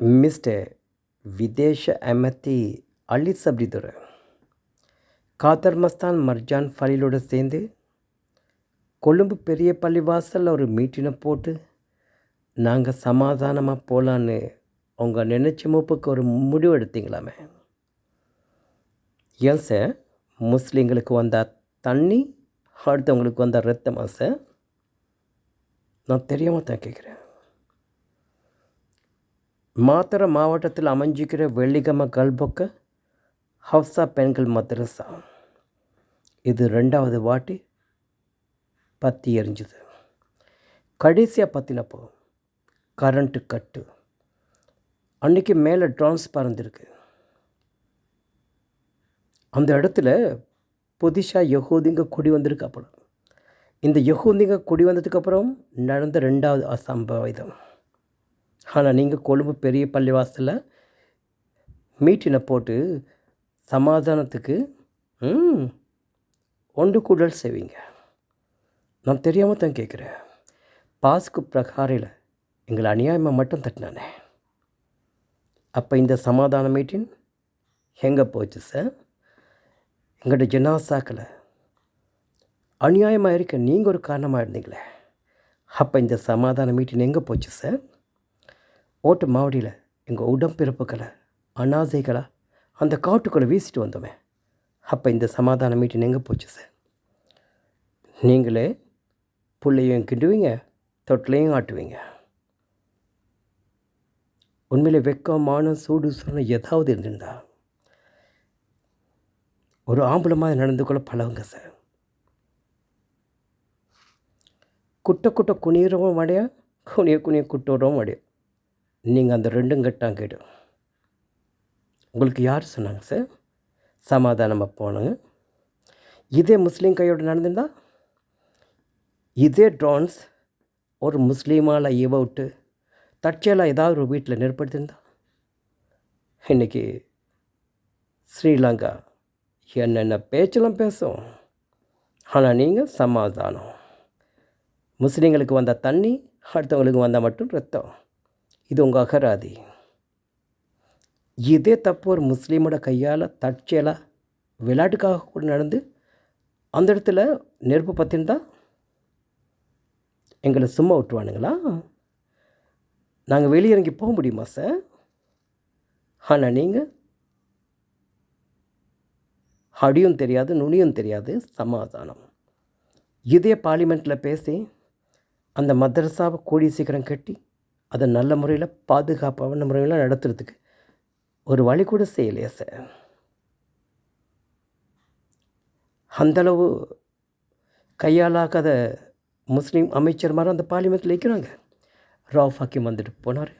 Mister விதேஷ ඇමති அலி சப்ரிதுரை Kader Mastan Marjan ஃபலீலோடு சேர்ந்து கொழும்பு பெரிய பள்ளிவாசலில் ஒரு மீட்டினை போட்டு நாங்கள் சமாதானமாக போகலான்னு உங்கள் நினைச்ச மூப்புக்கு ஒரு முடிவு எடுத்தீங்களாமே. ஏன் சார் முஸ்லீம்களுக்கு வந்த தண்ணி அடுத்தவங்களுக்கு வந்த ரத்தமா சார்? நான் தெரியாமல் தான் கேட்குறேன். மாத்தறை மாவட்டத்தில் அமைஞ்சிக்கிற வெள்ளிகம கல்பொக்க ஹப்ஸா பெண்கள் மதரசா இது 2வது வாட்டி பற்றி எரிஞ்சுது. கடைசியாக பற்றினப்போ கரண்ட்டு கட்டு. அன்றைக்கி மேலே ட்ரான்ஸ் பறந்துருக்கு. அந்த இடத்துல புதுசாக யகூதிங்க குடி வந்திருக்கு. அப்புறம் இந்த யகூதிங்க குடி வந்ததுக்கப்புறம் நடந்த 2வது அசம்பாவிதம். ஆனால் நீங்கள் கொழும்பு பெரிய பள்ளிவாசலில் மீட்டினை போட்டு சமாதானத்துக்கு ஒன்று கூடல் செய்வீங்க. நான் தெரியாமல் தான் கேட்குறேன். பாஸ்கு பிரகாரையில் எங்களை அநியாயமாக மட்டும் தட்டினானே. அப்போ இந்த சமாதான மீட்டிங் எங்கே போச்சு சார்? எங்கள்கிட்ட ஜனாசாக்களை அநியாயமாக இருக்க நீங்கள் ஒரு காரணமாக இருந்தீங்களே. அப்போ இந்த சமாதான மீட்டிங் எங்கே போச்சு சார்? ஓட்டு மாவடியில் எங்கள் உடம்பிறப்புக்களை அனாதைகளை அந்த காட்டுக்குள்ளே வீசிட்டு வந்தோமே. அப்போ இந்த சமாதான மீட்டிங் எங்கே போச்சு சார்? நீங்களே புள்ளையும் கிண்டுவீங்க, தொட்டிலையும் ஆட்டுவீங்க. உண்மையிலே வெக்கமான சூடு சொன்ன ஏதாவது இருந்திருந்தா ஒரு ஆம்பளை மாதிரி நடந்து கொள்ள பழகுங்க சார். குட்ட குனியறவும் அடையா, குனிய குட்டுறவும் அடையா. நீங்கள் அந்த 2ம் கெட்டாங்கிடு. உங்களுக்கு யார் சொன்னாங்க சார் சமாதானமாக போனாங்க? இதே முஸ்லீம் கையோடு நடந்திருந்தா, இதே ட்ரான்ஸ் ஒரு முஸ்லீமால் இவ விட்டு தற்செயலாக ஏதாவது ஒரு வீட்டில் நெருப்படுத்திருந்தா, இன்றைக்கி ஸ்ரீலங்கா என்னென்ன பேச்செல்லாம் பேசும். ஆனால் நீங்கள் சமாதானம். முஸ்லீம்களுக்கு வந்த தண்ணி அடுத்தவங்களுக்கு வந்தால் மட்டும் ரத்தம். இது உங்கள் அகராதி. இதே தப்பு ஒரு முஸ்லீமோட கையால் தற்செயலாக விளையாட்டுக்காக கூட நடந்து அந்த இடத்துல நெருப்பு பற்றிருந்தா எங்களை சும்மா விட்டுவானுங்களா? நாங்கள் வெளியிறங்கி போக முடியுமா சார்? ஆனால் நீங்கள் அடியும் தெரியாது, நுனியும் தெரியாது, சமாதானம். இதே பார்லிமெண்ட்டில் பேசி அந்த மதரசாவை கூடிய சீக்கிரம் கட்டி அதை நல்ல முறையில் பாதுகாப்பான முறையில் நடத்துறதுக்கு ஒரு வழி கூட செய்யலையா சார்? அந்தளவு கையாளாக்காத முஸ்லீம் அமைச்சர் மாதிரி அந்த பார்லிமெண்ட்டில் இருக்கிறாங்க. ரவுஃப் ஹக்கீம் வந்துட்டு போனார்.